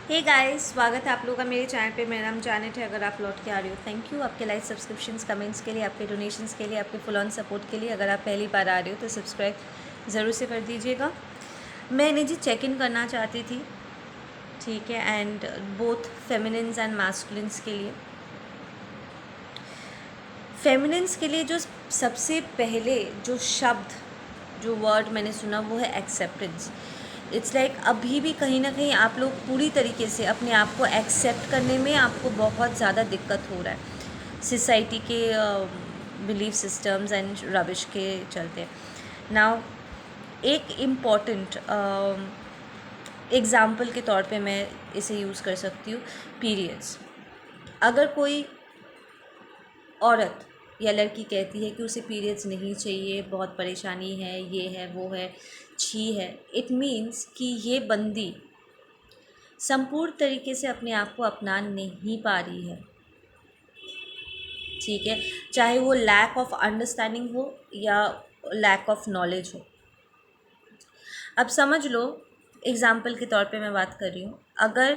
Hey guys, स्वागत है आप लोगों का मेरे चैनल पे। मेरा नाम जानेट है। अगर आप लौट के आ रहे हो, थैंक यू आपके लाइक, सब्सक्रिप्शंस, कमेंट्स के लिए, आपके डोनेशंस के लिए, आपके फुल ऑन सपोर्ट के लिए। अगर आप पहली बार आ रहे हो तो सब्सक्राइब ज़रूर से कर दीजिएगा। मैं इन्हें जी चेक इन करना चाहती थी, ठीक है, एंड बोथ फेमिनिन्स एंड मास्कुलिन्स के लिए। फेमिनिन्स के लिए जो सबसे पहले जो शब्द, जो वर्ड मैंने सुना वो है एक्सेप्टेंस। इट्स लाइक अभी भी कहीं ना कहीं आप लोग पूरी तरीके से अपने आप को एक्सेप्ट करने में आपको बहुत ज़्यादा दिक्कत हो रहा है सोसाइटी के बिलीफ सिस्टम्स एंड रबिश के चलते। नाउ एक इम्पॉर्टेंट एग्ज़ाम्पल के तौर पे मैं इसे यूज़ कर सकती हूँ, पीरियड्स। अगर कोई औरत या लड़की कहती है कि उसे पीरियड्स नहीं चाहिए, बहुत परेशानी है, ये है, वो है, छी है, इट मीन्स कि ये बंदी संपूर्ण तरीके से अपने आप को अपना नहीं पा रही है, ठीक है, चाहे वो लैक ऑफ अंडरस्टैंडिंग हो या लैक ऑफ नॉलेज हो। अब समझ लो, एग्ज़ाम्पल के तौर पे मैं बात कर रही हूँ, अगर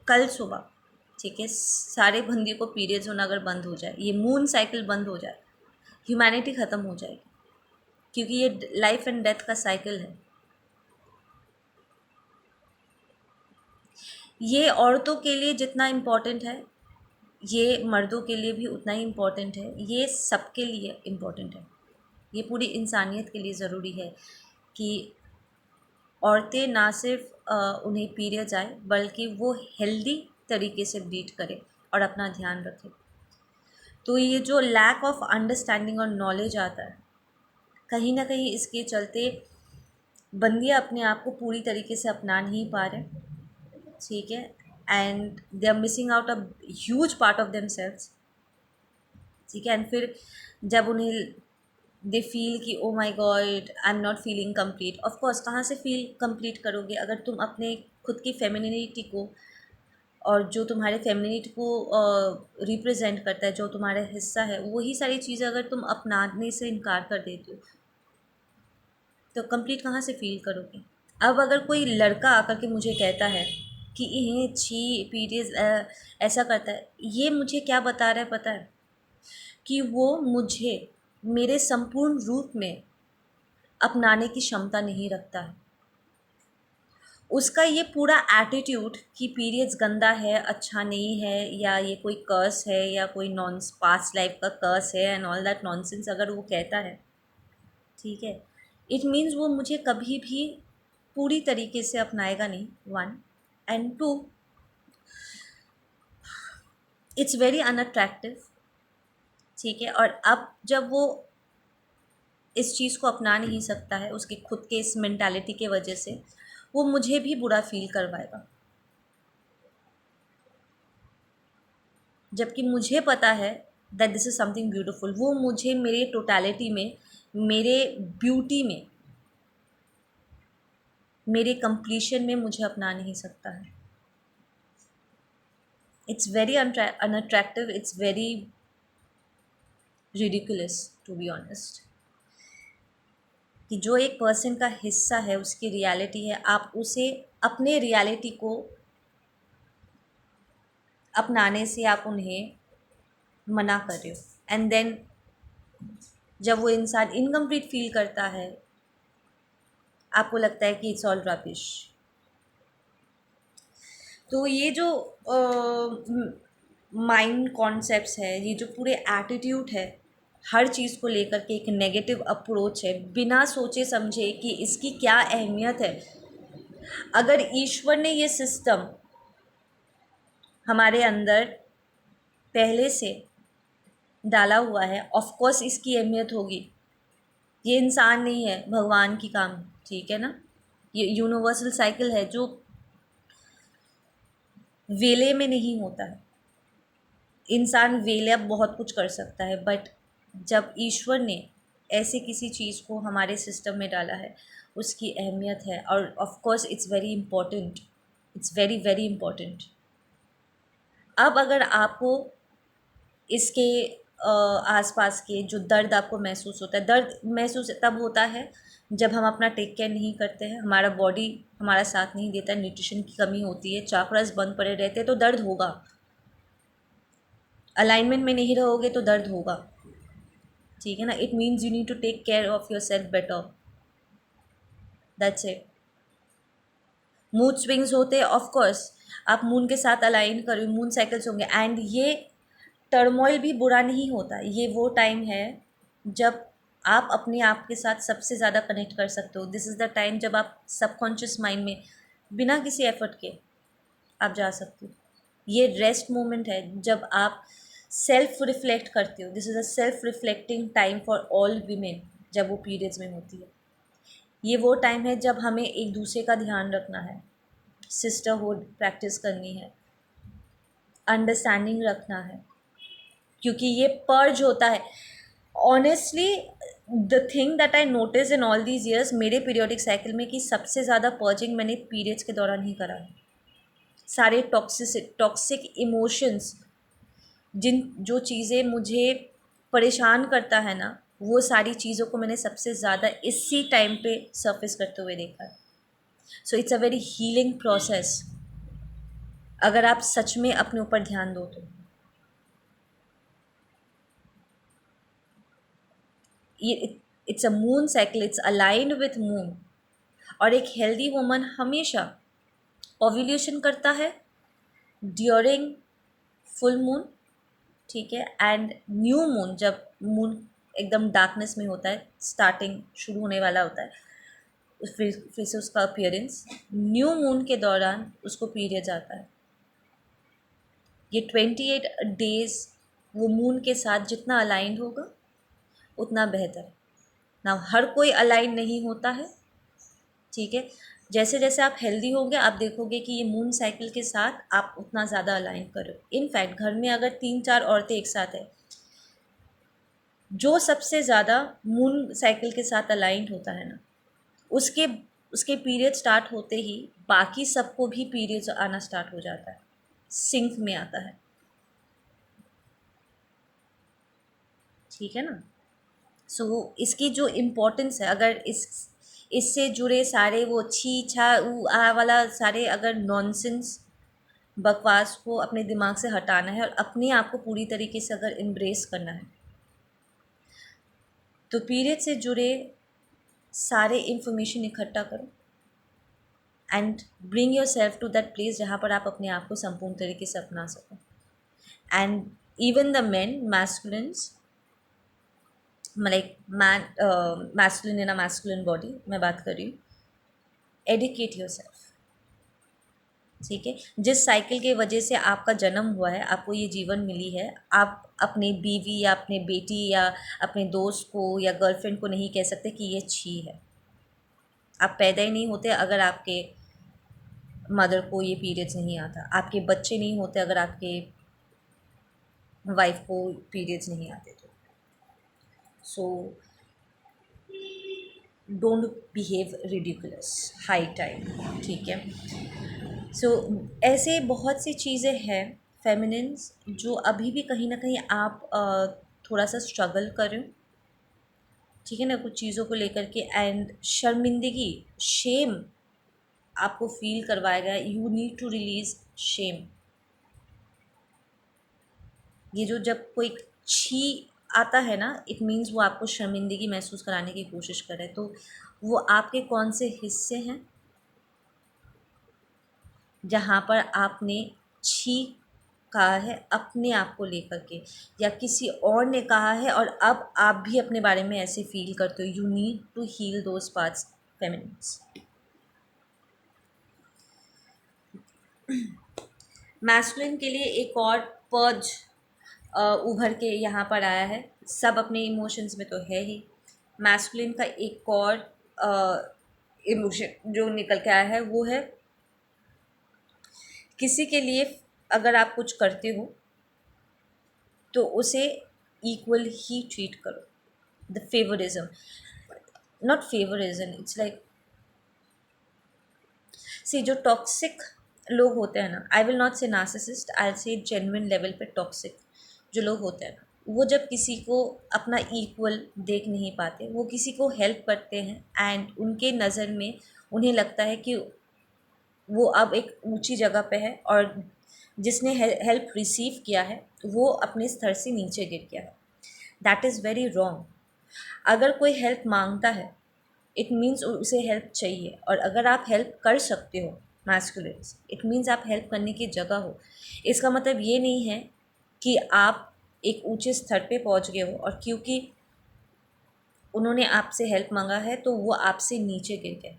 कल सुबह, ठीक है, सारे बंदी को पीरियड्स होना अगर बंद हो जाए, ये मून साइकिल बंद हो जाए, ह्यूमैनिटी ख़त्म हो जाएगी, क्योंकि ये लाइफ एंड डेथ का साइकिल है। ये औरतों के लिए जितना इम्पोर्टेंट है, ये मर्दों के लिए भी उतना ही इम्पोर्टेंट है, ये सबके लिए इम्पोर्टेंट है। ये पूरी इंसानियत के लिए ज़रूरी है कि औरतें ना सिर्फ उन्हें पीरियड्स आए, बल्कि वो हेल्दी तरीके से ब्रीड करें और अपना ध्यान रखें। तो ये जो लैक ऑफ अंडरस्टैंडिंग और नॉलेज आता है, कहीं ना कहीं इसके चलते बंदियाँ अपने आप को पूरी तरीके से अपना नहीं पा रहे, ठीक है, and they are missing out a huge part of themselves, ठीक है। एंड फिर जब उन्हें दे फील कि oh my God, I am not feeling complete. Of course कहाँ से फील कंप्लीट करोगे अगर तुम अपने खुद की फेमिनिटी को, और जो तुम्हारे फेमिनिटी को रिप्रेजेंट करता है, जो तुम्हारा हिस्सा है, वही सारी चीज़ें अगर तुम अपनाने से इनकार कर देते हो तो कंप्लीट कहाँ से फील करोगे। अब अगर कोई लड़का आकर के मुझे कहता है कि ये छी पीरियड्स ऐसा करता है, ये मुझे क्या बता रहा है पता है, कि वो मुझे मेरे संपूर्ण रूप में अपनाने की क्षमता नहीं रखता है। उसका ये पूरा एटीट्यूड कि पीरियड्स गंदा है, अच्छा नहीं है, या ये कोई कर्स है, या कोई नॉन पास्ट लाइफ का कर्स है एंड ऑल दैट नॉनसेंस अगर वो कहता है, ठीक है, इट मीन्स वो मुझे कभी भी पूरी तरीके से अपनाएगा नहीं, one. And two, it's very unattractive, ठीक है। और अब जब वो इस चीज़ को अपना नहीं सकता है उसके खुद के इस मेंटालिटी के वजह से, वो मुझे भी बुरा फील करवाएगा, जबकि मुझे पता है that this is something beautiful. वो मुझे मेरे टोटलिटी में, मेरे ब्यूटी में, मेरे कंप्लीशन में मुझे अपना नहीं सकता है। It's very unattractive, it's very ridiculous to be honest, कि जो एक पर्सन का हिस्सा है, उसकी रियलिटी है, आप उसे अपने रियलिटी को अपनाने से आप उन्हें मना कर रहे हो। एंड देन जब वो इंसान इनकम्प्लीट फील करता है, आपको लगता है कि इट्स ऑल रबिश। तो ये जो माइंड कॉन्सेप्ट्स है, ये जो पूरे एटीट्यूड है, हर चीज़ को लेकर के एक नेगेटिव अप्रोच है, बिना सोचे समझे कि इसकी क्या अहमियत है। अगर ईश्वर ने ये सिस्टम हमारे अंदर पहले से डाला हुआ है, ऑफ कोर्स इसकी अहमियत होगी। ये इंसान नहीं है, भगवान की काम, ठीक है ना। ये यूनिवर्सल साइकिल है जो वेले में नहीं होता है। इंसान वेले बहुत कुछ कर सकता है, बट जब ईश्वर ने ऐसे किसी चीज़ को हमारे सिस्टम में डाला है, उसकी अहमियत है। और of course it's very important, it's very very important. अब अगर आपको इसके आसपास के जो दर्द आपको महसूस होता है, दर्द महसूस तब होता है जब हम अपना टेक केयर नहीं करते हैं, हमारा बॉडी हमारा साथ नहीं देता, न्यूट्रिशन की कमी होती है, चाक्रास बंद पड़े रहते हैं, तो दर्द होगा। अलाइनमेंट में नहीं रहोगे तो दर्द होगा, ठीक है ना। It means you need to take care of yourself better, that's it. Mood swings होते हैं, ऑफ कोर्स आप मून के साथ अलाइन करो, मून साइकिल्स होंगे, एंड ये टर्मोइल भी बुरा नहीं होता। ये वो टाइम है जब आप अपने आप के साथ सबसे ज़्यादा कनेक्ट कर सकते हो। दिस इज़ द टाइम जब आप सबकॉन्शियस माइंड में बिना किसी एफर्ट के आप जा सकते हो। ये रेस्ट मोमेंट है जब आप सेल्फ रिफ्लेक्ट करते हो। This is a self reflecting time for all women जब वो पीरियड्स में होती है। ये वो टाइम है जब हमें एक दूसरे का ध्यान रखना है, सिस्टरहुड प्रैक्टिस करनी है, अंडरस्टैंडिंग रखना है, क्योंकि ये पर्ज होता है। Honestly the thing that I notice in all these years मेरे पीरियोडिक साइकिल में, कि सबसे ज़्यादा पर्जिंग मैंने पीरियड्स के दौरान ही करा है। सारे टॉक्सिक इमोशंस, जिन जो चीज़ें मुझे परेशान करता है ना, वो सारी चीज़ों को मैंने सबसे ज़्यादा इसी टाइम पे सरफेस करते हुए देखा है। So it's a very healing process अगर आप सच में अपने ऊपर ध्यान दो तो। ये it's a moon cycle, it's aligned with moon. और एक हेल्दी वुमन हमेशा ओव्यूलेशन करता है ड्यूरिंग फुल मून, ठीक है, एंड न्यू मून, जब मून एकदम डार्कनेस में होता है, स्टार्टिंग शुरू होने वाला होता है, फिर से उसका अपीयरेंस, न्यू मून के दौरान उसको पीरियड्स आता है। ये 28 डेज वो मून के साथ जितना अलाइंड होगा उतना बेहतर है ना। हर कोई अलाइन नहीं होता है, ठीक है। जैसे जैसे आप हेल्दी होंगे आप देखोगे कि ये मून साइकिल के साथ आप उतना ज़्यादा अलाइन करो। इनफैक्ट घर में अगर 3-4 औरतें एक साथ है, जो सबसे ज़्यादा मून साइकिल के साथ अलाइंड होता है ना, उसके उसके पीरियड स्टार्ट होते ही बाकी सबको भी पीरियड्स आना स्टार्ट हो जाता है, सिंक में आता है, ठीक है ना। सो इसकी जो इम्पोर्टेंस है, अगर इससे जुड़े सारे वो छी छा ऊ आ वाला सारे अगर नॉनसेंस बकवास को अपने दिमाग से हटाना है और अपने आप को पूरी तरीके से अगर एम्ब्रेस करना है, तो पीरियड से जुड़े सारे इन्फॉर्मेशन इकट्ठा करो and bring yourself to that place जहाँ पर आप अपने आप को संपूर्ण तरीके से अपना सको। And even the main masculines, like masculine in a masculine body मैं बात कर रही हूँ, एडुकेट योर सेल्फ, ठीक है। जिस साइकिल के वजह से आपका जन्म हुआ है, आपको ये जीवन मिली है, आप अपने बीवी या अपने बेटी या अपने दोस्त को या गर्लफ्रेंड को नहीं कह सकते कि ये छी है। आप पैदा ही नहीं होते अगर आपके मदर को ये पीरियड्स नहीं आता, आपके बच्चे नहीं होते अगर आपके वाइफ को पीरियड्स नहीं आते। तो so don't behave ridiculous, high time, ठीक है। सो ऐसे बहुत सी चीज़ें हैं फेमिनिन्स जो अभी भी कहीं ना कहीं आप थोड़ा सा स्ट्रगल कर रहे हो, ठीक है ना, कुछ चीज़ों को लेकर के, एंड शर्मिंदगी, शेम आपको फील करवाएगा। You need to release shame. ये जो जब कोई छी आता है ना, इट मीन्स वो आपको शर्मिंदगी महसूस कराने की कोशिश कर रहे हैं। तो वो आपके कौन से हिस्से हैं जहाँ पर आपने छी कहा है अपने आप को लेकर के, या किसी और ने कहा है और अब आप भी अपने बारे में ऐसे फील करते हो। You need to heal those parts feminines. Masculine के लिए एक और पर्ज उभर के यहाँ पर आया है। सब अपने इमोशंस में तो है ही, मैस्कुलिन का एक और इमोशन जो निकल के आया है वो है, किसी के लिए अगर आप कुछ करते हो तो उसे इक्वल ही ट्रीट करो। The favouritism, not favouritism, it's like, see जो टॉक्सिक लोग होते हैं ना, I will not say narcissist, I will say genuine level पे टॉक्सिक जो लोग होते हैं ना, वो जब किसी को अपना इक्वल देख नहीं पाते, वो किसी को हेल्प करते हैं एंड उनके नज़र में उन्हें लगता है कि वो अब एक ऊंची जगह पे है और जिसने हेल्प रिसीव किया है वो अपने स्तर से नीचे गिर गया है। That is very wrong. अगर कोई हेल्प मांगता है इट मीन्स उसे हेल्प चाहिए, और अगर आप हेल्प कर सकते हो मैस्कुलिन्स, इट मीन्स आप हेल्प करने की जगह हो। इसका मतलब ये नहीं है कि आप एक ऊंचे स्तर पे पहुंच गए हो और क्योंकि उन्होंने आपसे हेल्प मांगा है तो वो आपसे नीचे गिर गए।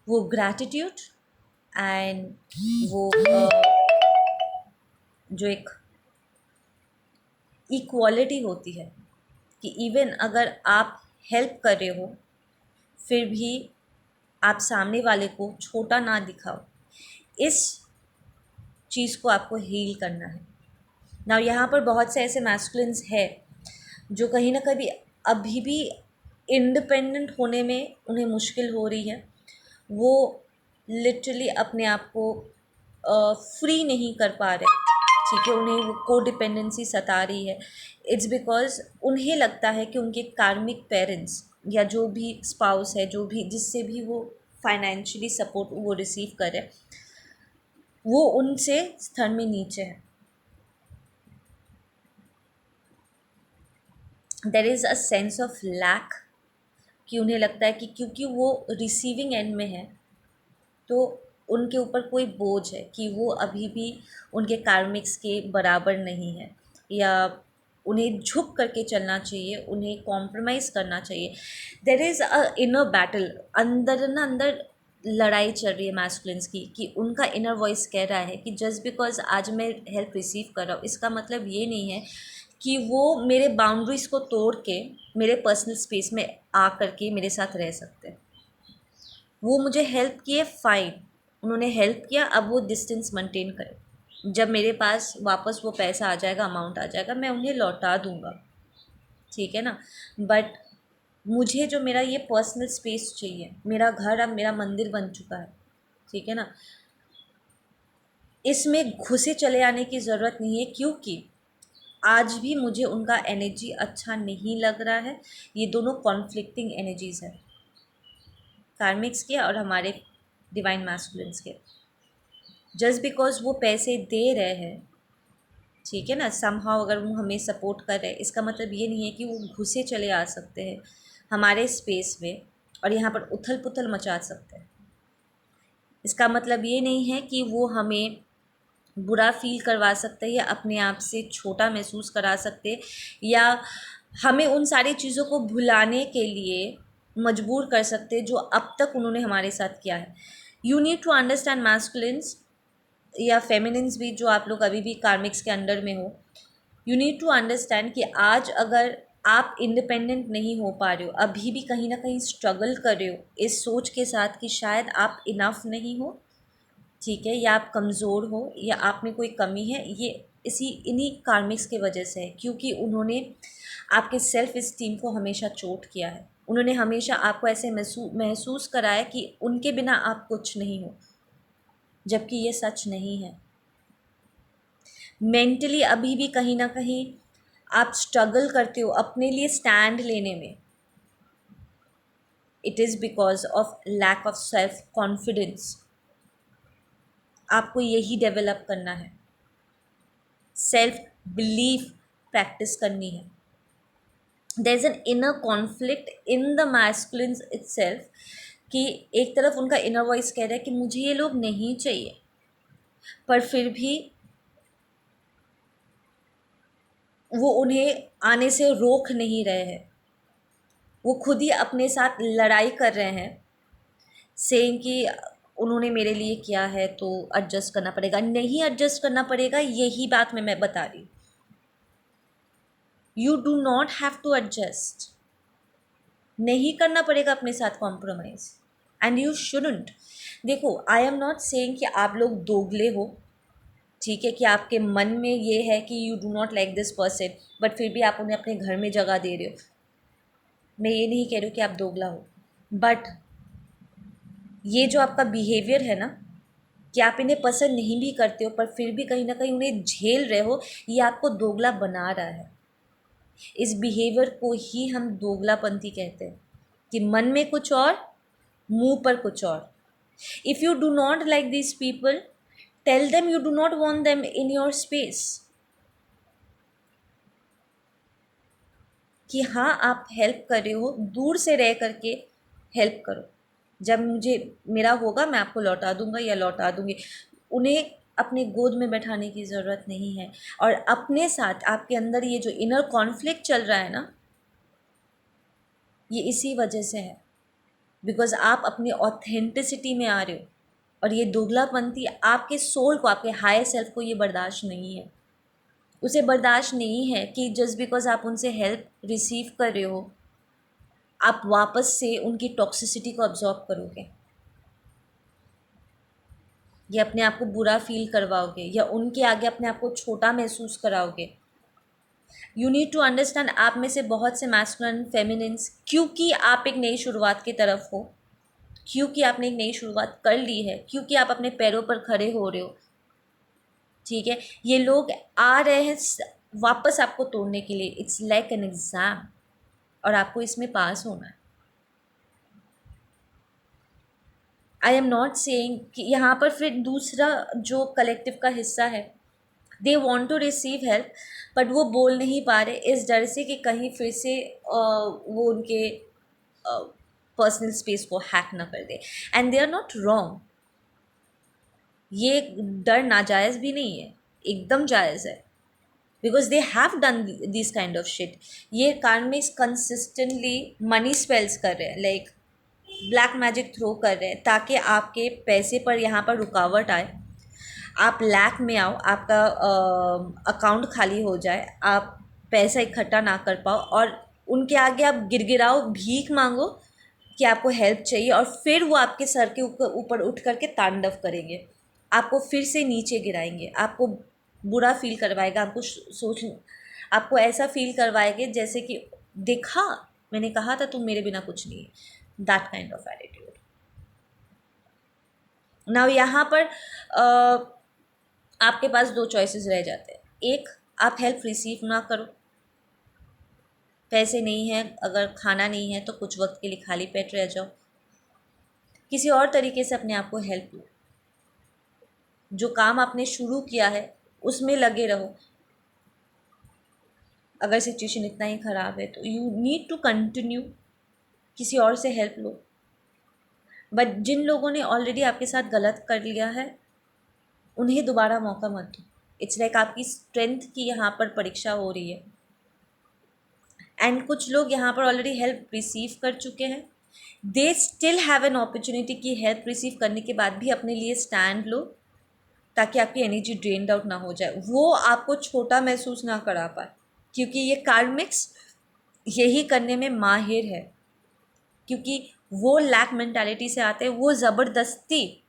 वो ग्रैटिट्यूड एंड वो जो एक इक्वालिटी होती है कि इवन अगर आप हेल्प कर रहे हो फिर भी आप सामने वाले को छोटा ना दिखाओ, इस चीज़ को आपको हील करना है ना। यहाँ पर बहुत से ऐसे मैस्कुलिन्स है जो कहीं ना कहीं अभी भी इंडिपेंडेंट होने में उन्हें मुश्किल हो रही है। वो लिटरली अपने आप को फ्री नहीं कर पा रहे, ठीक है, उन्हें वो को डिपेंडेंसी सता रही है। इट्स बिकॉज उन्हें लगता है कि उनके कार्मिक पेरेंट्स या जो भी स्पाउस है, जो भी जिससे भी वो फाइनेंशियली सपोर्ट वो रिसीव करे, वो उनसे स्तर में नीचे है। There is a sense of lack कि उन्हें लगता है कि क्योंकि वो रिसीविंग एंड में है तो उनके ऊपर कोई बोझ है कि वो अभी भी उनके कार्मिक्स के बराबर नहीं है, या उन्हें झुक करके चलना चाहिए, उन्हें कॉम्प्रोमाइज़ करना चाहिए। देर इज़ अ इनर बैटल, अंदर ना अंदर लड़ाई चल रही है मैस्कुलिन्स की, कि उनका इनर वॉइस कह रहा है कि जस्ट बिकॉज आज मैं हेल्प रिसीव कर रहा हूँ इसका मतलब ये नहीं है कि वो मेरे बाउंड्रीज़ को तोड़ के मेरे पर्सनल स्पेस में आ करके मेरे साथ रह सकते हैं। वो मुझे हेल्प किए, फ़ाइन, उन्होंने हेल्प किया, अब वो डिस्टेंस मेंटेन करें। जब मेरे पास वापस वो पैसा आ जाएगा, अमाउंट आ जाएगा, मैं उन्हें लौटा दूंगा, ठीक है ना। बट मुझे जो मेरा ये पर्सनल स्पेस चाहिए, मेरा घर अब मेरा मंदिर बन चुका है, ठीक है ना, इसमें घुसे चले आने की ज़रूरत नहीं है, क्योंकि आज भी मुझे उनका एनर्जी अच्छा नहीं लग रहा है। ये दोनों कॉन्फ्लिक्टिंग एनर्जीज़ है, कार्मिक्स के और हमारे डिवाइन मैस्कुलिन्स के। जस्ट बिकॉज वो पैसे दे रहे हैं, ठीक है ना, समहाउ अगर वो हमें सपोर्ट कर रहे हैं, इसका मतलब ये नहीं है कि वो घुसे चले आ सकते हैं हमारे स्पेस में और यहाँ पर उथल पुथल मचा सकते हैं। इसका मतलब ये नहीं है कि वो हमें बुरा फील करवा सकते हैं या अपने आप से छोटा महसूस करा सकते, या हमें उन सारी चीज़ों को भुलाने के लिए मजबूर कर सकते जो अब तक उन्होंने हमारे साथ किया है। You need to understand masculines या फेमिनिन्स भी, जो आप लोग अभी भी कार्मिक्स के अंडर में हो, यू नीड टू अंडरस्टैंड कि आज अगर आप इंडिपेंडेंट नहीं हो पा रहे हो, अभी भी कहीं ना कहीं स्ट्रगल कर रहे हो इस सोच के साथ कि शायद आप इनफ नहीं हो, ठीक है, या आप कमज़ोर हो या आप में कोई कमी है, ये इन्हीं कार्मिक्स के वजह से है, क्योंकि उन्होंने आपके सेल्फ इस्टीम को हमेशा चोट किया है। उन्होंने हमेशा आपको ऐसे महसूस कराया कि उनके बिना आप कुछ नहीं हो, जबकि ये सच नहीं है। मेंटली अभी भी कहीं ना कहीं आप स्ट्रगल करते हो अपने लिए स्टैंड लेने में। It is because of lack of self confidence. आपको यही डेवलप करना है, सेल्फ बिलीफ प्रैक्टिस करनी है। There is an inner conflict in the masculines itself कि एक तरफ उनका इनर वॉइस कह रहा है कि मुझे ये लोग नहीं चाहिए, पर फिर भी वो उन्हें आने से रोक नहीं रहे हैं। वो खुद ही अपने साथ लड़ाई कर रहे हैं, सेइंग कि उन्होंने मेरे लिए किया है तो एडजस्ट करना पड़ेगा। नहीं एडजस्ट करना पड़ेगा, यही बात मैं बता रही हूँ। You do not have to adjust, नहीं करना पड़ेगा अपने साथ कॉम्प्रोमाइज़, एंड यू शुडंट। देखो, आई एम नॉट सेइंग कि आप लोग दोगले हो, ठीक है, कि आपके मन में ये है कि you do not like this person but फिर भी आप उन्हें अपने घर में जगह दे रहे हो। मैं ये नहीं कह रही हूँ कि आप दोगला हो, बट ये जो आपका बिहेवियर है ना, कि आप इन्हें पसंद नहीं भी करते हो पर फिर भी कहीं ना कहीं उन्हें झेल रहे हो, ये आपको दोगला बना रहा है। इस बिहेवियर को ही हम दोगलापंथी कहते हैं कि मन में कुछ और, मुंह पर कुछ और। If you do not like this people, tell them you do not want them in your space, कि हाँ आप हेल्प कर रहे हो, दूर से रह करके हेल्प करो, जब मुझे मेरा होगा मैं आपको लौटा दूंगा या लौटा दूंगी। उन्हें अपने गोद में बैठाने की ज़रूरत नहीं है। और अपने साथ आपके अंदर ये जो इनर कॉन्फ्लिक्ट चल रहा है ना, ये इसी वजह से है, बिकॉज आप अपनी ऑथेंटिसिटी में आ रहे हो। और ये दोगलापंथी आपके सोल को, आपके हायर सेल्फ को ये बर्दाश्त नहीं है। उसे बर्दाश्त नहीं है कि जस्ट बिकॉज आप उनसे हेल्प रिसीव कर रहे हो, आप वापस से उनकी टॉक्सिसिटी को अब्जॉर्ब करोगे, या अपने आप को बुरा फील करवाओगे, या उनके आगे अपने आप को छोटा महसूस कराओगे। यू नीड टू अंडरस्टैंड, आप में से बहुत से मैस्कुलिन फेमिनिन्स, क्योंकि आप एक नई शुरुआत की तरफ हो, क्योंकि आपने एक नई शुरुआत कर ली है, क्योंकि आप अपने पैरों पर खड़े हो रहे हो, ठीक है, ये लोग आ रहे हैं वापस आपको तोड़ने के लिए। इट्स लाइक एन एग्ज़ाम, और आपको इसमें पास होना है। आई एम नॉट सेइंग कि यहाँ पर फिर दूसरा जो कलेक्टिव का हिस्सा है, they want to receive help, but वो बोल नहीं पा रहे इस डर से कि कहीं फिर से वो उनके पर्सनल स्पेस को हैक ना कर दे। And they are not wrong, ये डर नाजायज़ भी नहीं है, एकदम जायज़ है, because they have done this kind of shit. ये कार्मिक्स कंसिस्टेंटली मनी स्पेल्स कर रहे हैं, लाइक ब्लैक मैजिक थ्रो कर रहे हैं, ताकि आपके पैसे पर यहाँ पर रुकावट आए, आप लैक में आओ, आपका अकाउंट खाली हो जाए, आप पैसा इकट्ठा ना कर पाओ, और उनके आगे आप गिड़गिड़ाओ, भीख मांगो कि आपको हेल्प चाहिए, और फिर वो आपके सर के ऊपर उठ करके तांडव करेंगे, आपको फिर से नीचे गिराएंगे, आपको बुरा फील करवाएगा, आपको ऐसा फील करवाएंगे जैसे कि देखा, मैंने कहा था तुम मेरे बिना कुछ नहीं है, that kind of attitude. Now यहाँ पर आपके पास दो चॉइसेस रह जाते हैं। एक, आप हेल्प रिसीव ना करो, पैसे नहीं हैं, अगर खाना नहीं है तो कुछ वक्त के लिए खाली पेट रह जाओ, किसी और तरीके से अपने आप को हेल्प लो, जो काम आपने शुरू किया है उसमें लगे रहो। अगर सिचुएशन इतना ही ख़राब है तो यू नीड टू कंटिन्यू, किसी और से हेल्प लो। बट जिन लोगों ने ऑलरेडी आपके साथ गलत कर लिया है, उन्हें दोबारा मौका मत दो। इट्स लाइक आपकी स्ट्रेंथ की यहाँ पर परीक्षा हो रही है, एंड कुछ लोग यहाँ पर ऑलरेडी हेल्प रिसीव कर चुके हैं, they still have an opportunity कि हेल्प रिसीव करने के बाद भी अपने लिए स्टैंड लो, ताकि आपकी एनर्जी ड्रेन्ड आउट ना हो जाए, वो आपको छोटा महसूस ना करा पाए, क्योंकि ये कार्मिक्स यही करने में माहिर है, क्योंकि वो लैक मेंटालिटी से आते हैं, वो ज़बरदस्ती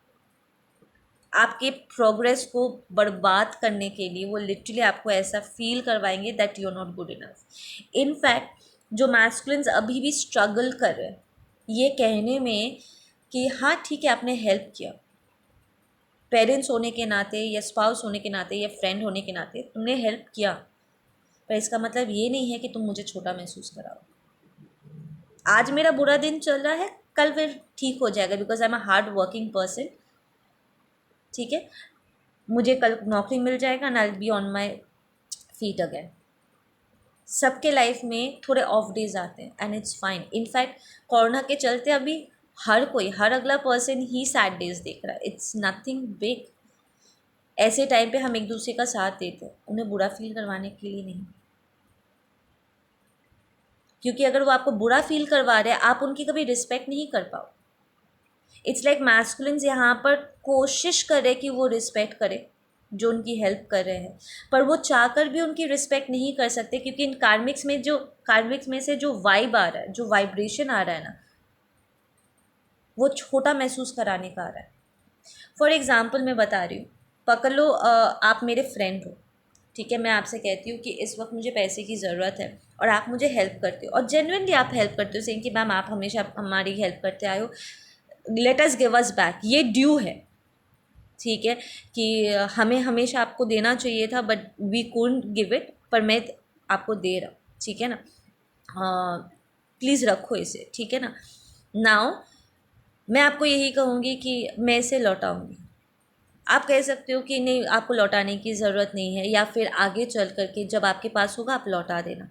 आपके प्रोग्रेस को बर्बाद करने के लिए, वो लिटरली आपको ऐसा फील करवाएंगे that you are not good enough. In fact जो मैस्कुलिन्स अभी भी स्ट्रगल कर रहे हैं ये कहने में कि हाँ ठीक है आपने हेल्प किया, पेरेंट्स होने के नाते या स्पाउस होने के नाते या फ्रेंड होने के नाते तुमने हेल्प किया, पर इसका मतलब ये नहीं है कि तुम मुझे छोटा महसूस कराओ। आज मेरा बुरा दिन चल रहा है, कल फिर ठीक हो जाएगा, because I am a hard working person, ठीक है, मुझे कल नौकरी मिल जाएगा and I will be on my feet again. सबके लाइफ में थोड़े ऑफ डेज आते हैं and it's fine. In fact corona के चलते अभी हर अगला पर्सन ही सैड डेज देख रहा है, इट्स नथिंग बिग। ऐसे टाइम पे हम एक दूसरे का साथ देते हैं, उन्हें बुरा फील करवाने के लिए नहीं, क्योंकि अगर वो आपको बुरा फील करवा रहे हैं आप उनकी कभी रिस्पेक्ट नहीं कर पाओ। इट्स लाइक मैस्कुलिन्स यहाँ पर कोशिश करे कि वो रिस्पेक्ट करे जो उनकी हेल्प कर रहे हैं, पर वो चाहकर भी उनकी रिस्पेक्ट नहीं कर सकते, क्योंकि इन कार्मिक्स में से जो वाइब आ रहा है, जो वाइब्रेशन आ रहा है ना, वो छोटा महसूस कराने का आ रहा है। फॉर एग्ज़ाम्पल मैं बता रही हूँ, पकड़ लो आप मेरे फ्रेंड हो, ठीक है, मैं आपसे कहती हूँ कि इस वक्त मुझे पैसे की ज़रूरत है और आप मुझे हेल्प करते हो, और जेन्युइनली आप हेल्प करते हो, सेइंग कि मैम आप हमेशा हमारी हेल्प करते आए हो, let us give us back, ये ड्यू है। ठीक है, कि हमें हमेशा आपको देना चाहिए था but we couldn't give it, पर मैं आपको दे रहा हूँ, ठीक है ना, प्लीज़ रखो इसे, ठीक है ना। नाउ मैं आपको यही कहूँगी कि मैं इसे लौटाऊँगी। आप कह सकते हो कि नहीं, आपको लौटाने की ज़रूरत नहीं है, या फिर आगे चल कर के जब आपके पास होगा आप लौटा देना।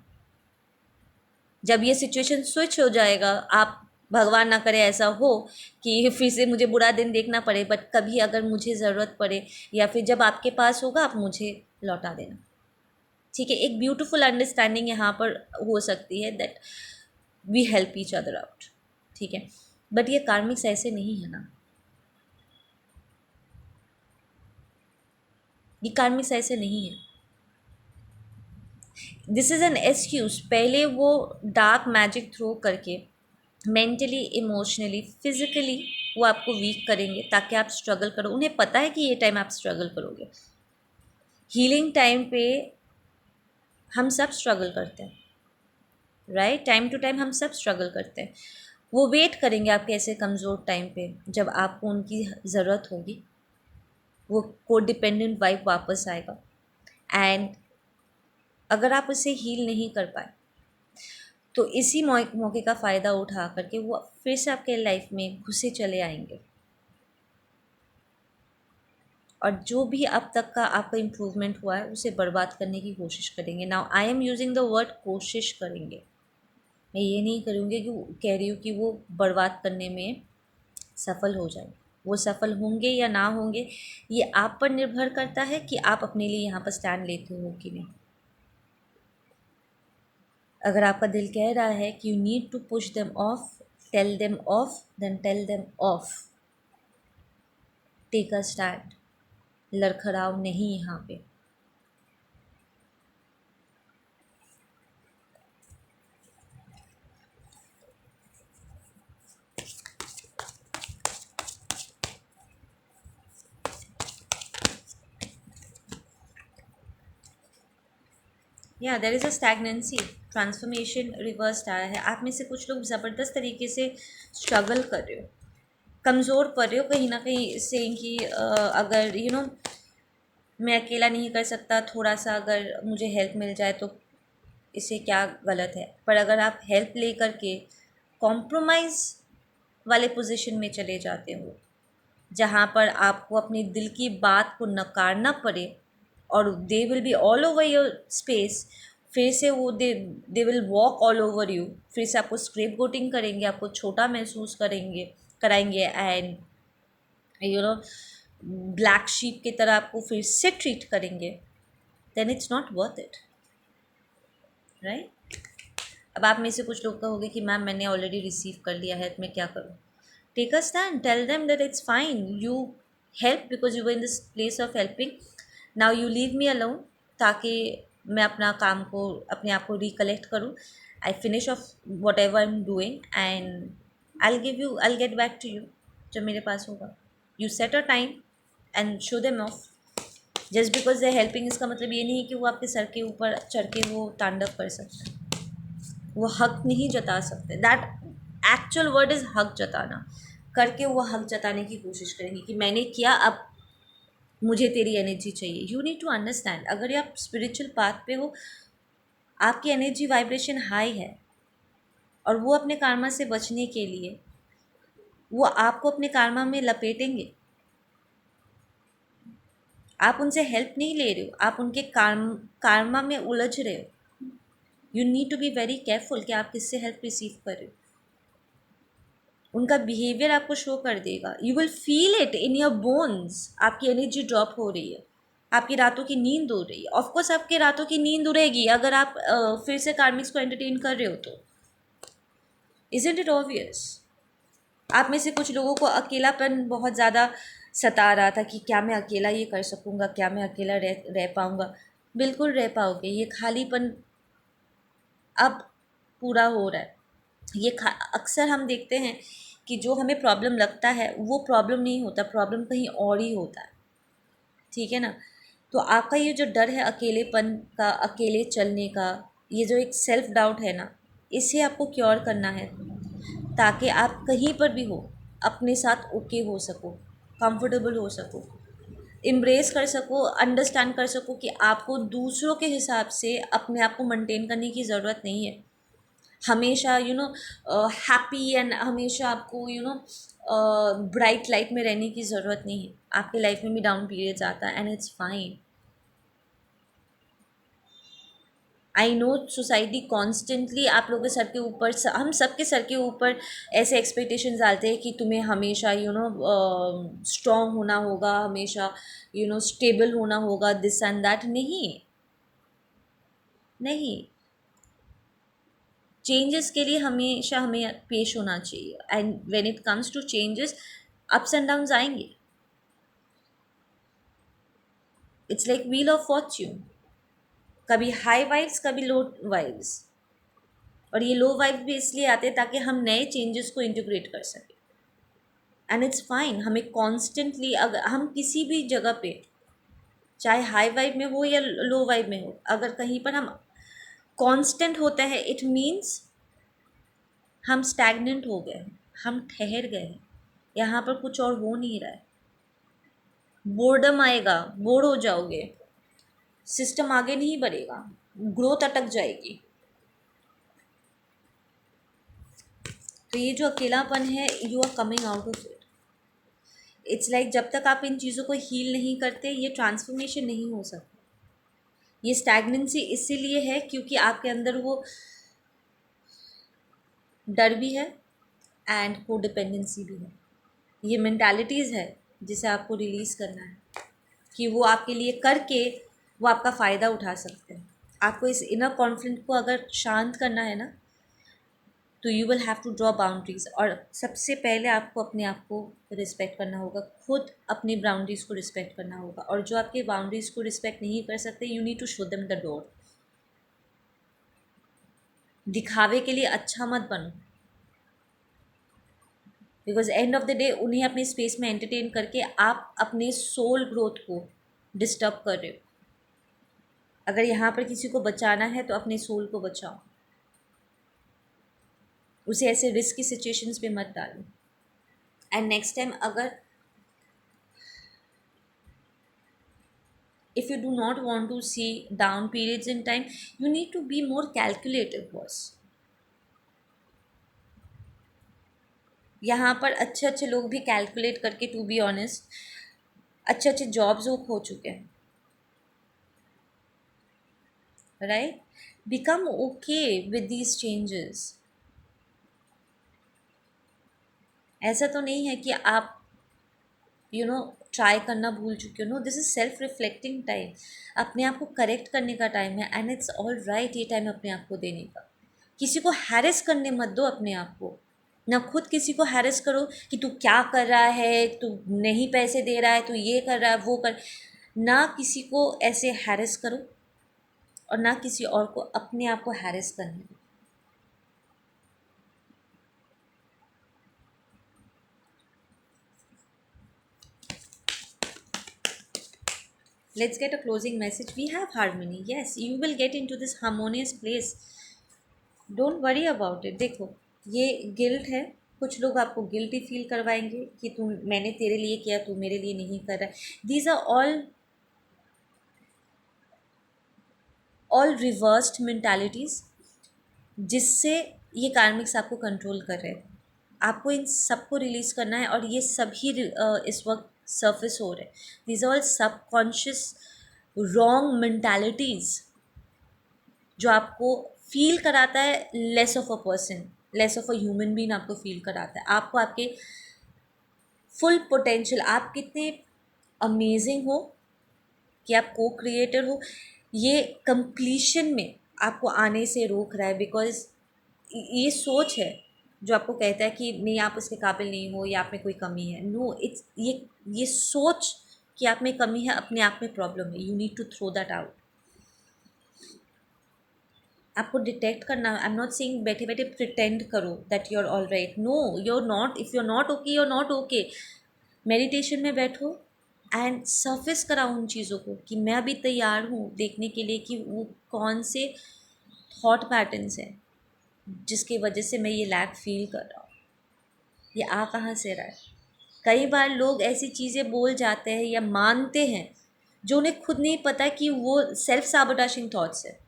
जब ये सिचुएशन स्विच हो जाएगा, आप, भगवान ना करे ऐसा हो कि फिर से मुझे बुरा दिन देखना पड़े, बट कभी अगर मुझे ज़रूरत पड़े या फिर जब आपके पास होगा आप मुझे लौटा देना, ठीक है। एक ब्यूटीफुल अंडरस्टैंडिंग यहाँ पर हो सकती है, that we help each other out, ठीक है। बट ये कार्मिक्स ऐसे नहीं है ना, ये कार्मिक्स ऐसे नहीं है। This is an excuse. पहले वो डार्क मैजिक थ्रो करके मेंटली, इमोशनली, फिजिकली वो आपको वीक करेंगे ताकि आप स्ट्रगल करो। उन्हें पता है कि ये टाइम आप स्ट्रगल करोगे। हीलिंग टाइम पे हम सब स्ट्रगल करते हैं, राइट, टाइम टू टाइम हम सब स्ट्रगल करते हैं। वो वेट करेंगे आपके ऐसे कमज़ोर टाइम पे जब आपको उनकी ज़रूरत होगी। वो को डिपेंडेंट वाइब वापस आएगा, एंड अगर आप उसे हील नहीं कर पाए तो इसी मौके का फ़ायदा उठा करके वो फिर से आपके लाइफ में घुसे चले आएंगे, और जो भी अब तक का आपका इम्प्रूवमेंट हुआ है उसे बर्बाद करने की कोशिश करेंगे। Now I am using the word कोशिश करेंगे। मैं ये नहीं करूँगी कि कह रही हूँ कि वो बर्बाद करने में सफल हो जाए। वो सफल होंगे या ना होंगे ये आप पर निर्भर करता है कि आप अपने लिए यहाँ पर स्टैंड लेते हो कि नहीं। अगर आपका दिल कह रहा है कि you need to push them off, tell them off, then tell them off. Take a stand, लड़खड़ाओ नहीं यहाँ पे। या there is a stagnancy, transformation reverse आया है। आप में से कुछ लोग ज़बरदस्त तरीके से स्ट्रगल कर रहे हो, कमज़ोर पड़ रहे हो कहीं ना कहीं से कि अगर मैं अकेला नहीं कर सकता, थोड़ा सा अगर मुझे हेल्प मिल जाए तो इससे क्या गलत है। पर अगर आप हेल्प ले करके कॉम्प्रोमाइज़ वाले पोजीशन में चले जाते हो जहाँ पर आपको अपने दिल की बात को नकारना पड़े और they will be all over your space, फिर से वो they will walk all over you, फिर से आपको स्क्रेप गोटिंग करेंगे, आपको छोटा महसूस कराएंगे, एंड ब्लैक शीप की तरह आपको फिर से ट्रीट करेंगे, then it's not worth it, right. अब आप में से कुछ लोग कहोगे कि मैम मैंने ऑलरेडी रिसीव कर लिया है तो मैं क्या करूँ। Take a stand, tell them that it's fine, you help because you were in this place of helping, now you leave me alone, ताकि मैं अपना काम को, अपने आप को रिकलेक्ट करूँ। I finish off whatever I am doing and I get back to you जब मेरे पास होगा। You set a time and show them off. Just because they helping इसका मतलब ये नहीं है कि वो आपके सर के ऊपर चढ़ के वो तांडव कर सकते हैं, वो हक नहीं जता सकते। दैट एक्चुअल वर्ड इज़ हक जताना। करके वो हक जताने की कोशिश करेंगे कि मैंने किया, अब मुझे तेरी एनर्जी चाहिए। यू नीड टू अंडरस्टैंड, अगर आप स्पिरिचुअल पाथ पे हो, आपकी एनर्जी वाइब्रेशन हाई है, और वो अपने कार्मा से बचने के लिए वो आपको अपने कार्मा में लपेटेंगे। आप उनसे हेल्प नहीं ले रहे हो, आप उनके कार्मा में उलझ रहे हो। You need to be very careful कि आप किससे हेल्प रिसीव कर रहे हो। उनका बिहेवियर आपको शो कर देगा, you will feel it in your bones. आपकी एनर्जी ड्रॉप हो रही है, आपकी रातों की नींद उड़ रही है। ऑफकोर्स आपकी रातों की नींद उड़ेगी अगर आप फिर से कार्मिक्स को एंटरटेन कर रहे हो तो। Isn't it obvious. आप में से कुछ लोगों को अकेलापन बहुत ज़्यादा सता रहा था कि क्या मैं अकेला ये कर सकूँगा, क्या मैं अकेला रह पाऊँगा। बिल्कुल रह पाओगे। ये खालीपन अब पूरा हो रहा है। ये अक्सर हम देखते हैं कि जो हमें प्रॉब्लम लगता है वो प्रॉब्लम नहीं होता, प्रॉब्लम कहीं और ही होता है, ठीक है ना। तो आपका ये जो डर है अकेलेपन का, अकेले चलने का, ये जो एक सेल्फ डाउट है ना, इसे आपको क्योर करना है ताकि आप कहीं पर भी हो अपने साथ ओके हो सको, कंफर्टेबल हो सको। एम्ब्रेस कर सको, अंडरस्टैंड कर सको कि आपको दूसरों के हिसाब से अपने आप को मेंटेन करने की ज़रूरत नहीं है। हमेशा हैप्पी एंड हमेशा आपको ब्राइट लाइट में रहने की ज़रूरत नहीं है। आपके लाइफ में भी डाउन पीरियड्स आता है and it's fine. I know society constantly आप लोगों के सर के ऊपर, हम सबके सर के ऊपर ऐसे एक्सपेक्टेशंस डालते हैं कि तुम्हें हमेशा स्ट्रॉन्ग होना होगा, हमेशा स्टेबल होना होगा, दिस एंड दैट। नहीं, नहीं, चेंजेस के लिए हमेशा हमें पेश होना चाहिए। And when it comes to changes, ups and downs आएंगे। It's like wheel of fortune, कभी हाई वाइब्स कभी लो वाइब्स। और ये लो वाइब्स भी इसलिए आते हैं ताकि हम नए चेंजेस को इंटीग्रेट कर सकें। And it's fine. हमें कॉन्स्टेंटली, अगर हम किसी भी जगह पे, चाहे हाई वाइब में हो या लो वाइब में हो, अगर कहीं पर हम कांस्टेंट होते हैं, इट मीन्स हम स्टैग्नेंट हो गए हैं, हम ठहर गए हैं, यहाँ पर कुछ और हो नहीं रहा है। बोर्डम आएगा, बोर हो जाओगे, सिस्टम आगे नहीं बढ़ेगा, ग्रोथ अटक जाएगी। तो ये जो अकेलापन है, you are coming out of it. It's like जब तक आप इन चीज़ों को हील नहीं करते, ये ट्रांसफॉर्मेशन नहीं हो सकता। ये स्टैग्नेंसी इसीलिए है क्योंकि आपके अंदर वो डर भी है एंड कोडिपेंडेंसी भी है। ये मेंटालिटीज़ है जिसे आपको रिलीज़ करना है कि वो आपके लिए करके वो आपका फ़ायदा उठा सकते हैं। आपको इस इनर कॉन्फ्लिक्ट को अगर शांत करना है ना, तो you will have to draw boundaries. और सबसे पहले आपको अपने आप को रिस्पेक्ट करना होगा, खुद अपनी बाउंड्रीज़ को रिस्पेक्ट करना होगा। और जो आपके बाउंड्रीज़ को रिस्पेक्ट नहीं कर सकते, you need to show them the door. दिखावे के लिए अच्छा मत बनो, because end of the day उन्हें अपने स्पेस में एंटरटेन करके आप अपने सोल ग्रोथ को डिस्टर्ब कर रहे हो। अगर यहाँ पर किसी को बचाना है तो अपने सोल को बचाओ, उसे ऐसे रिस्क की सिचुएशंस पे मत डालो। एंड नेक्स्ट टाइम अगर if you do not want to see down periods in time, you need to be more calculative boss। यहाँ पर अच्छे अच्छे लोग भी कैलकुलेट करके, टू बी ऑनेस्ट, अच्छे अच्छे जॉब्स वो खो चुके हैं। Right, become okay with these changes. ऐसा तो नहीं है कि आप ट्राई करना भूल चुके हो। No, this is self reflecting time. अपने आप को करेक्ट करने का टाइम है एंड इट्स ऑल राइट ये टाइम अपने आप को देने का। किसी को हैरेस करने मत दो अपने आप को। ना खुद किसी को हैरेस करो कि तू क्या कर रहा है, तू नहीं पैसे दे रहा है, तू ये कर रहा है, वो कर। ना किसी को ऐसे हैरेस करो और ना किसी और को अपने आप को हैरेस करने दो। Let's get a closing message. We have harmony. Yes, you will get into this harmonious place. Don't worry about it. देखो, ये गिल्ट है। कुछ लोग आपको गिल्टी फील करवाएंगे कि तुम, मैंने तेरे लिए किया, तू मेरे लिए नहीं कर रहा है। दीज आर ऑल रिवर्स्ड मेंटालिटीज़ जिससे ये कार्मिक्स आपको कंट्रोल कर रहे हैं। आपको इन सबको रिलीज़ करना है और ये सभी इस वक्त सरफेस हो रहे हैं। These are all subconscious wrong mentalities जो आपको फील कराता है less of a person, less of a human being आपको फील कराता है। आपको आपके फुल पोटेंशियल, आप कितने अमेजिंग हो कि आप को क्रिएटर हो, ये कंप्लीशन में आपको आने से रोक रहा है। बिकॉज ये सोच है जो आपको कहता है कि नहीं, आप उसके काबिल नहीं हो या आप में कोई कमी है। नो, इट्स ये सोच कि आप में कमी है अपने आप में प्रॉब्लम है। You need to throw that out. आपको डिटेक्ट करना। आई एम नॉट सेइंग बैठे बैठे प्रिटेंड करो that you are all right. No, you are not. If you are not okay, you are not okay. Meditation में बैठो and surface कराओ उन चीज़ों को कि मैं अभी तैयार हूँ देखने के लिए कि वो कौन से थॉट पैटर्न्स हैं जिसकी वजह से मैं ये लैक फील कर रहा हूँ। ये आ कहाँ से रहा है? कई बार लोग ऐसी चीज़ें बोल जाते हैं या मानते हैं जो उन्हें खुद नहीं पता कि वो सेल्फ साबोटाशिंग थॉट्स है।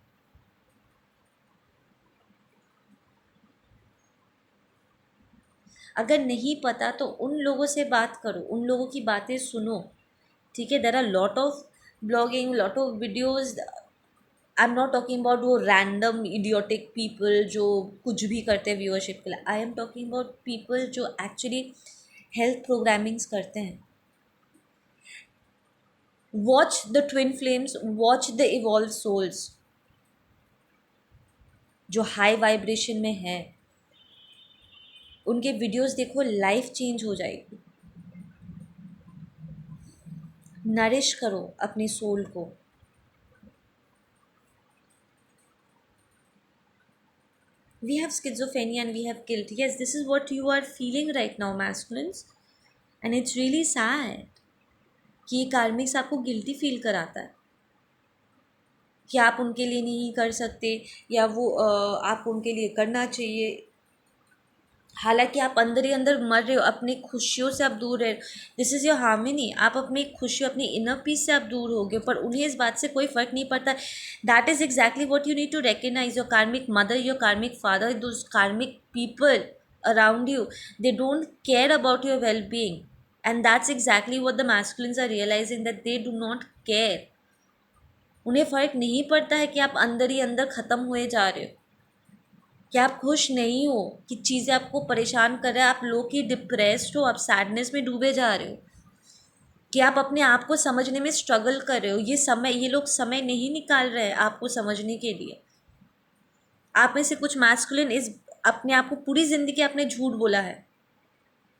अगर नहीं पता तो उन लोगों से बात करो, उन लोगों की बातें सुनो, ठीक है। There are lot of blogging, lot of videos. I am not talking about वो रैंडम इडियोटिक पीपल जो कुछ भी करते हैं व्यूअरशिप के लिए। I am talking about people जो एक्चुअली हेल्थ प्रोग्रामिंग्स करते हैं। Watch the twin flames, watch the evolve souls जो हाई वाइब्रेशन में है, उनके वीडियोस देखो, लाइफ चेंज हो जाएगी। नरिश करो अपने सोल को। We have schizophrenia and we have guilt. Yes, this is what you are feeling right now, masculines, and it's really sad कि ये कार्मिक्स आपको गिल्टी फील कराता है कि आप उनके लिए नहीं कर सकते, या वो आपको उनके लिए करना चाहिए। हालांकि आप अंदर ही अंदर मर रहे हो, अपनी खुशियों से आप दूर रह। This is your harmony. आप अपनी खुशियों, अपनी इनर पीस से आप दूर हो गए, पर उन्हें इस बात से कोई फ़र्क नहीं पड़ता। That is exactly what you need to recognise. Your karmic mother, your karmic father, those karmic people around you, they don't care about your well-being, and that's exactly what the masculines are realizing, that they do not care. उन्हें फ़र्क नहीं पड़ता है कि आप अंदर ही अंदर ख़त्म हुए जा रहे हो, कि आप खुश नहीं हो, कि चीज़ें आपको परेशान कर रहा है, आप लो कि डिप्रेस्ड हो, आप सैडनेस में डूबे जा रहे हो, कि आप अपने आप को समझने में स्ट्रगल कर रहे हो। ये लोग समय नहीं निकाल रहे हैं आपको समझने के लिए। आप में से कुछ मैस्कुलिन इस अपने आप को पूरी ज़िंदगी आपने झूठ बोला है।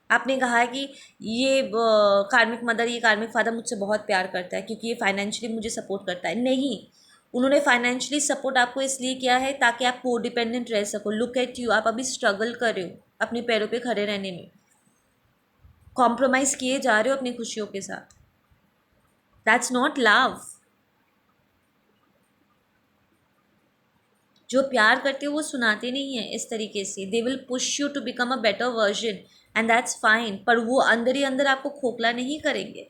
आपने कहा है कि ये कार्मिक मदर, ये कार्मिक फादर मुझसे बहुत प्यार करता है क्योंकि ये फाइनेंशियली मुझे सपोर्ट करता है। नहीं, उन्होंने फाइनेंशियली सपोर्ट आपको इसलिए किया है ताकि आप कोडिपेंडेंट रह सको। लुक एट यू, आप अभी स्ट्रगल कर रहे हो अपने पैरों पे खड़े रहने में, कॉम्प्रोमाइज़ किए जा रहे हो अपनी खुशियों के साथ। That's not love. जो प्यार करते हो वो सुनाते नहीं है इस तरीके से। They will push you to become a better version, and that's fine, पर वो अंदर ही अंदर आपको खोखला नहीं करेंगे।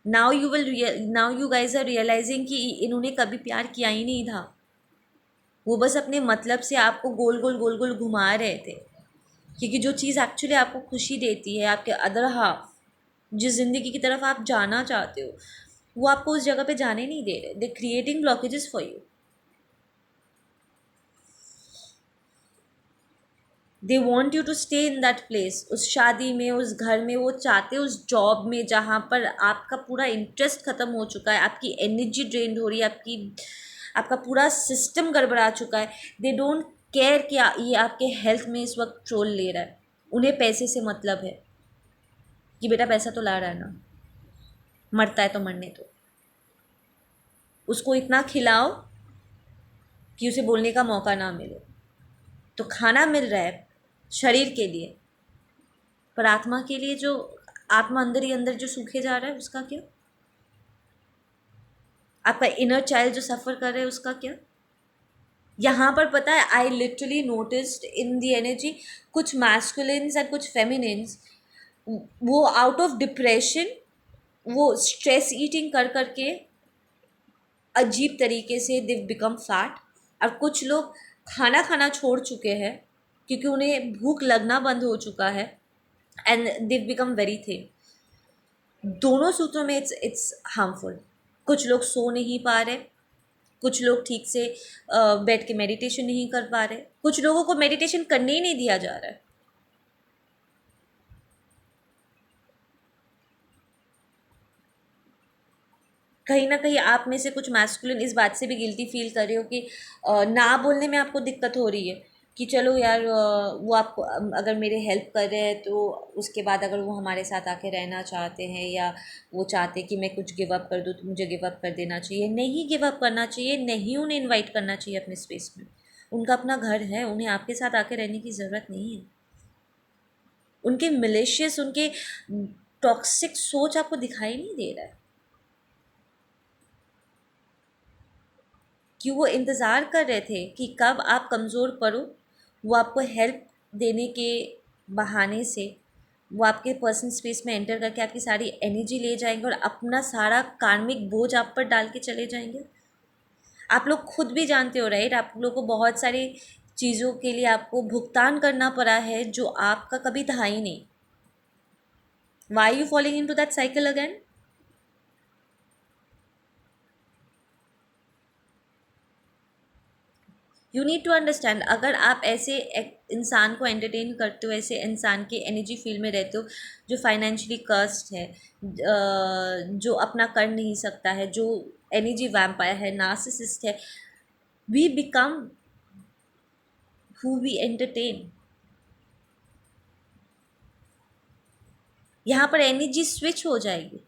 Now you guys are realising कि इन्होंने कभी प्यार किया ही नहीं था। वो बस अपने मतलब से आपको गोल गोल गोल गोल घुमा रहे थे, क्योंकि जो चीज़ एक्चुअली आपको खुशी देती है, आपके अदर हाफ, जिस ज़िंदगी की तरफ आप जाना चाहते हो, वो आपको उस जगह पे जाने नहीं दे रहे। They creating blockages for you. They want you to stay in that place, उस शादी में, उस घर में। वो चाहते उस जॉब में जहाँ पर आपका पूरा इंटरेस्ट ख़त्म हो चुका है, आपकी एनर्जी ड्रेन हो रही है, आपका पूरा सिस्टम गड़बड़ा चुका है। दे डोंट केयर कि ये आपके हेल्थ में इस वक्त ट्रोल ले रहा है। उन्हें पैसे से मतलब है कि बेटा पैसा तो ला रहा है ना, मरता है तो मरने दो, उसको इतना खिलाओ कि उसे बोलने का मौका ना मिले। तो खाना मिल रहा है शरीर के लिए, पर आत्मा के लिए, जो आत्मा अंदर ही अंदर जो सूखे जा रहा है, उसका क्या? आपका इनर चाइल्ड जो सफ़र कर रहा है, उसका क्या? यहाँ पर पता है, I literally noticed in the energy, कुछ मैस्कुलिन्स एंड कुछ फेमिनिन्स, वो आउट ऑफ डिप्रेशन, वो स्ट्रेस ईटिंग कर करके अजीब तरीके से दे बिकम फैट। और कुछ लोग खाना खाना छोड़ चुके हैं क्योंकि उन्हें भूख लगना बंद हो चुका है, and they become very thin. दोनों सूत्रों में इट्स हार्मफुल। कुछ लोग सो नहीं पा रहे, कुछ लोग ठीक से बैठ के मेडिटेशन नहीं कर पा रहे, कुछ लोगों को मेडिटेशन करने ही नहीं दिया जा रहा है। कहीं ना कहीं आप में से कुछ मैस्कुलिन इस बात से भी गिल्टी फील कर रहे हो कि ना बोलने में आपको दिक्कत हो रही है कि चलो यार, वो आपको अगर मेरे हेल्प कर रहे हैं तो उसके बाद अगर वो हमारे साथ आके रहना चाहते हैं, या वो चाहते हैं कि मैं कुछ गिव अप कर दूँ, तो मुझे गिव अप कर देना चाहिए। नहीं गिव अप करना चाहिए, नहीं उन्हें इनवाइट करना चाहिए अपने स्पेस में। उनका अपना घर है, उन्हें आपके साथ आके रहने की ज़रूरत नहीं है। उनके मिलिशियस, उनके टॉक्सिक सोच आपको दिखाई नहीं दे रहा है कि वो इंतज़ार कर रहे थे कि कब आप कमज़ोर पड़ो, वो आपको हेल्प देने के बहाने से वो आपके पर्सनल स्पेस में एंटर करके आपकी सारी एनर्जी ले जाएंगे और अपना सारा कार्मिक बोझ आप पर डाल के चले जाएंगे। आप लोग खुद भी जानते हो राइट, आप लोगों को बहुत सारी चीज़ों के लिए आपको भुगतान करना पड़ा है जो आपका कभी था ही नहीं। Why you following into that cycle again? You need to understand, अगर आप ऐसे इंसान को एंटरटेन करते हो, ऐसे इंसान के एनर्जी फील्ड में रहते हो जो फाइनेंशियली कर्स्ड है, जो अपना कर नहीं सकता है, जो एनर्जी वैम्पायर है, नार्सिसिस्ट है, we become who we entertain. यहाँ पर एनर्जी स्विच हो जाएगी।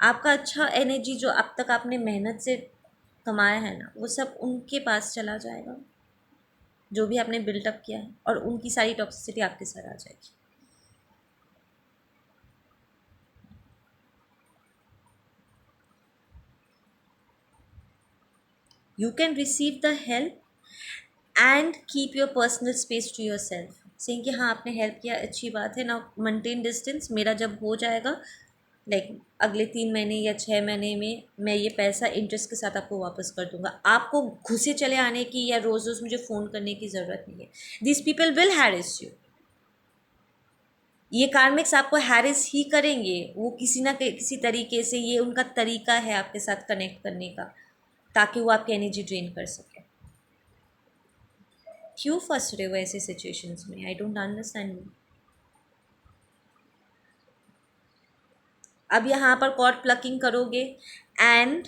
आपका अच्छा एनर्जी जो अब तक आपने मेहनत से कमाया है ना, वो सब उनके पास चला जाएगा जो भी आपने बिल्टअप किया है, और उनकी सारी टॉक्सिसिटी आपके सर आ जाएगी। You can receive the help and keep your personal space to yourself, saying कि हाँ आपने हेल्प किया, अच्छी बात है ना, मेंटेन डिस्टेंस, मेरा जब हो जाएगा लाइक अगले 3 महीने या 6 महीने में मैं ये पैसा इंटरेस्ट के साथ आपको वापस कर दूंगा। आपको घुसे चले आने की या रोज़ रोज़ मुझे फ़ोन करने की ज़रूरत नहीं है। This people will Harris you. ये कार्मिक्स आपको हैरिस ही करेंगे, वो किसी ना किसी तरीके से, ये उनका तरीका है आपके साथ कनेक्ट करने का, ताकि वो आपकी एनर्जी ड्रेन कर सके। क्यों फंस रहे हो ऐसे सिचुएशंस में? I don't understand. अब यहाँ पर कॉर्ड प्लकिंग करोगे, and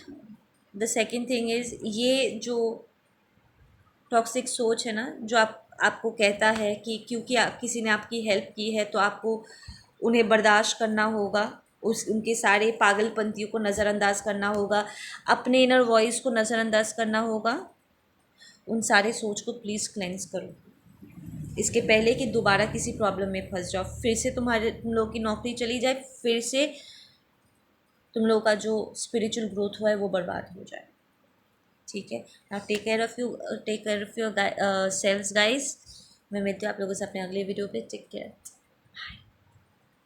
the second thing is, ये जो टॉक्सिक सोच है ना, जो आपको कहता है कि क्योंकि किसी ने आपकी हेल्प की है तो आपको उन्हें बर्दाश्त करना होगा, उस उनके सारे पागलपंतियों को नज़रअंदाज करना होगा, अपने इनर वॉइस को नज़रअंदाज करना होगा, उन सारे सोच को प्लीज़ क्लेंस करो इसके पहले कि दोबारा किसी प्रॉब्लम में फंस जाओ, फिर से तुम लोग की नौकरी चली जाए, फिर से तुम लोग का जो स्पिरिचुअल ग्रोथ हुआ है वो बर्बाद हो जाए। ठीक है ना, take care of you, take care of yourselves guys. मैं मिलती हूँ आप लोगों से अपने अगले वीडियो पे। टेक केयर।